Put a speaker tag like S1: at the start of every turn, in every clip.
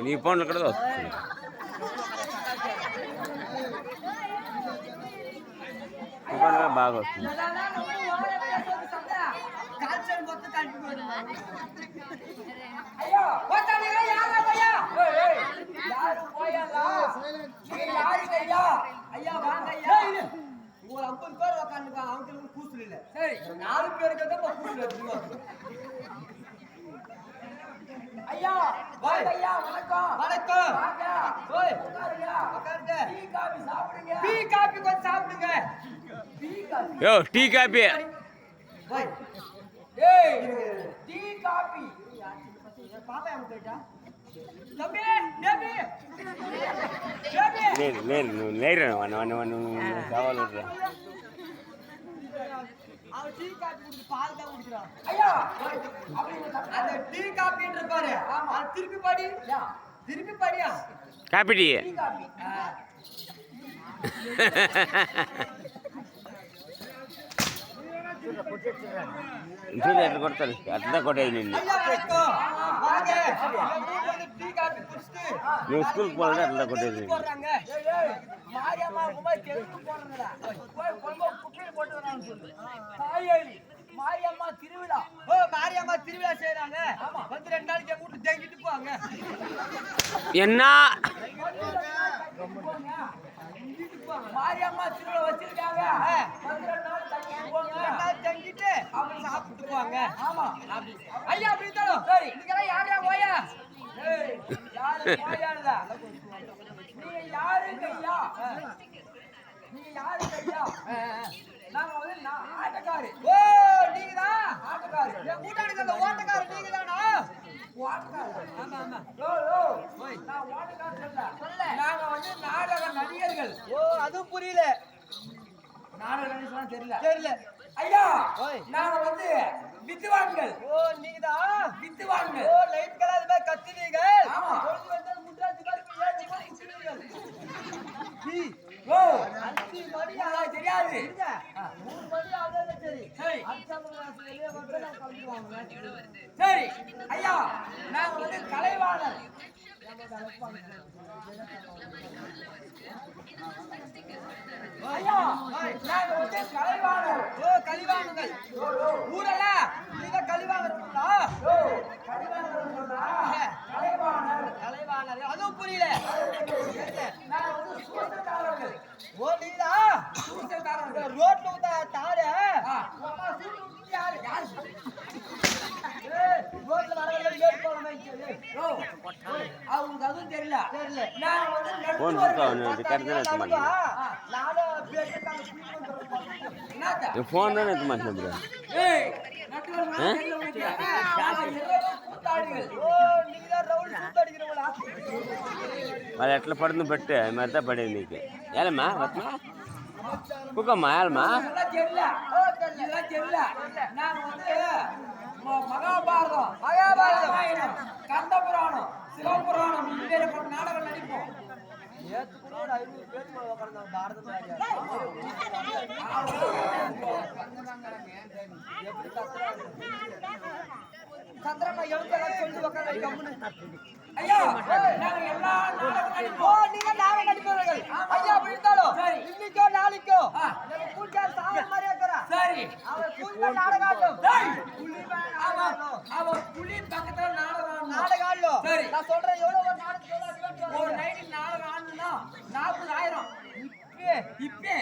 S1: నీ ఫోన్లో కూడా వస్తుంది. బాగా వస్తుంది.
S2: ஒரு 50 பேர் உட்காந்து அவங்களுக்கு கூசல் இல்ல. சரி 4 பேருக்கு தான் கூசல் இருக்கு. ஐயா வாங்க ஐயா, வணக்கம். வணக்கம். வாங்க. ஓய் உட்காருங்க. உட்காருங்க. டீ காபி சாப்பிடுங்க. டீ காபி கொஞ்சம் சாப்பிடுங்க. Tea coffee.
S1: யோ டீ காபி.
S2: ஓய். ஏய் டீ காபி. பாப்பா எங்க போயிட்டா? தம்பி டேபி. டேபி.
S1: நேரே சவால் விடுற.
S2: அவன் டீ காபி குடிச்சு பால் தான் குடிக்கிறான். ஐயா அந்த டீ காபின்ற பாரு. ஆமா திருப்பி பாடி. திருப்பி பாடியா?
S1: Coffee tea.
S2: Tea coffee.
S1: కొడతారు అట్లా కొట్టేది నిన్ను. నువ్వు స్కూల్కి పోవాలంటే అట్లా కొట్టేది.
S2: மாரியம்மா திருவிழா. ஓ மாரியம்மா திருவிழா செய்யறாங்க. வந்து 2 நாளைக்கு எங்க வீட்டுல தங்கிட்டு போவாங்க.
S1: என்ன
S2: மாரியம்மா திருவிழா வச்சிருக்காங்க. வந்து 2 நாள் தங்கிட்டு போவாங்க. 2 நாள் தங்கிட்டு அப்புறம் சாப்பிட்டு போவாங்க. ஆமா அப்படி. ஐயா அப்படி தரோம். சரி நீங்க யாரா போயா? ஏய் யாரு போயாடா? நீங்க யாருங்க ஐயா? நீங்க யாருங்க ஐயா? நாங்க வந்து ஆட்டக்காரு. ஓ நீங்கதா ஆட்டக்காரு. என் கூட்டாளிக்கு அந்த ஓட்டக்காரு நீங்கதானா? ஓட்டக்காரு. ஆமா ஆமா. ஓ ஓய் நான் ஓட்டக்காரு சொல்ல. நாங்க வந்து நாடக நடிகர்கள். ஓ அது புரியல. நாடக நடிகர்லாம் தெரியல. தெரியல. ஐயா நாங்க வந்து வித்துவான்கள். ஓ நீங்கதா வித்துவான்கள். ஓ லைட் கலர் மேல கத்துவீங்க. ஆமா பொழுது வந்து முட்டாச்சு மாதிரி ஏறி குத்துவீங்க. டி ஓ 5 மணி ஆனா தெரியாது. 3 மணி ஆகுது சரி. சரி அச்சாமங்க வெளிய வந்து நான் கலந்துவாங்க. சரி ஐயா நாங்க வந்து கலைவாணர். ஐயா நாங்க வந்து கலைவாணர். ஓ கலைவாணர்கள். ஊரல நீங்க கலைவாணர்களா? ஓ கலைவாணர்களா? கலைவாணர் கலைவாணர் அதுவும் புரியல. நாங்க வந்து சூத்திரக்காரர்கள். ஓ நீங்களா சூத்திரக்காரர்கள். ரோட்ல வந்து தாரு அம்மா சூத்து விட்டு யாரு யாரு ரோட்ல வரவங்க லேட் போறமே சொல்லி. ஓ அவங்க அதுவும் தெரியல. தெரியல. நான் வந்து
S1: ஃபோன் கொடுத்தா கரெக்டாக எடுத்து மாட்டேன்.
S2: நானே பேசிட்டாங்க ஃபீல் பண்றேன். என்னடா
S1: ஃபோன் தானே எடுத்து மாட்டேன்.
S2: ஏய் நட்டுவர நான் தெரியல உனக்கு. யாரோ கூத்தாடிகள். ஓ நீங்க தான் ரவுல் கூத்தாடிக்கிறவங்களா?
S1: వాళ్ళు ఎట్లా పడుతుంది బట్టి అది మరిదా పడేది నీకు. ఏలమ్మా వత్మా కుక్కమ్మా ఏలమ్మా
S2: தெரியல. ஓ தெரியல தெரியல. நான் வந்து மகாபாரதம் மகாபாரதம் கந்தபுராணம் சிவபுராணம் இந்த மாதிரி நாடகம் நடிப்போம். நேத்து கூட ஒரு 500 பேர் உட்கார்ந்தாங்க பாரதத்துல. எப்படி கத்துறாங்க? சந்திரமா எழுதலாம் சொல்லி உட்கார்ந்து கம்முன்னு. ஐயா நாங்க எல்லா நாடகம் நடிப்போம். ஓ நீங்க நாடகம் நடிப்பவர்கள். ஐயா விழுந்தாலும் இன்னைக்கோ நாளைக்கோ நம்ம பூஜா சாவ மாதிரி இருக்கறா. சரி அவன் புலிமே நாடகம் ஆடும். டேய் புலிமே ஆமா அவன் புலி பக்கத்துல நாடகம் ஆடலோ. சரி நான் சொல்றேன் எவ்வளவு ஒரு நாடகம் சொல்ல ஒரு நைட் நாடகம் ஆடணும்னா 40,000. இப்பே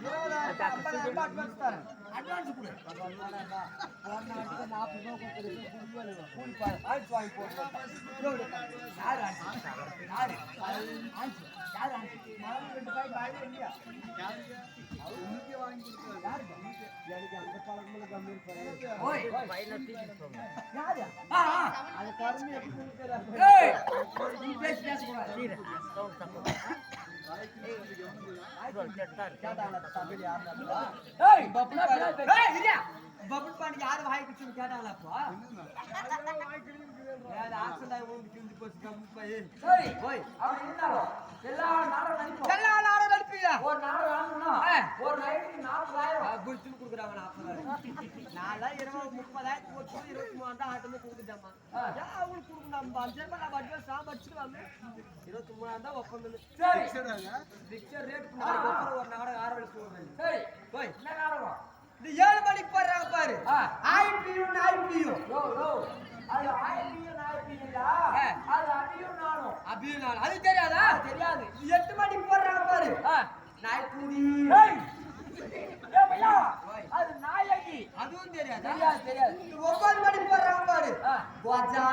S2: 20,000 அட்வான்ஸ் தரேன். அட்வான்ஸ் கொடு. ஒரு நாளைக்கு 40 ரூபாய் கொடுத்து கூலி பாரு ஆயிட்டு வாங்கி போடு. யாரு யாரு யாரு நான் 2 ரூபாய் பாய் இல்லையா? அவர் இன்னைக்கு வாங்கி கொடுத்தாரு. யாரு எனக்கு அந்த பழக்கமல கம்பீர் பண்ணு. ஓய் யாரு அது கருமி எப்படி கொடுக்கறாரு? ஏய் நீ பேச கூடாது. பபுல் பாண்டி யாரு வாய் குடிச்சு கேட்டாங்களா? எல்லா நாடகம் நடிப்பீங்க. கொடுக்குறீங்களா
S3: ஒரு நாள் வாங்கணும் ஒரு நைட்டுக்கு 40,000
S2: குடிச்சு கொடுக்குறாங்க 40,000 நான்லாம் 30,000 போட்டு 23 தான் ஆட்டமே கொடுத்துட்டேம்மா அவங்களுக்கு கொடுக்கணும் 5 ரூபாய் நான் பட்டு சாப்பிட்டு வாங்க 23 தான் ஒப்பந்தம்
S3: சரி
S2: பிக்சர் ரேட் ஒரு நாடகம் ஆரம்பிச்சு
S3: சரி
S2: போய்
S3: என்ன நாடகம்
S2: இது 7 மணிக்கு போடுறாங்க பாரு ஐபியூ
S3: யோ அது ஐபியூ இல்ல அது அபியூ நானும்
S2: அபியூ அது தெரியாதா
S3: தெரியாது
S2: 8 மணிக்கு போடுறாங்க பாரு நாய்க்குடி
S3: ஏய் பையா அது நாயகி
S2: அதுவும் தெரியாதா
S3: தெரியாது
S2: 9 மணிக்கு போடுறாங்க பாரு கோஜா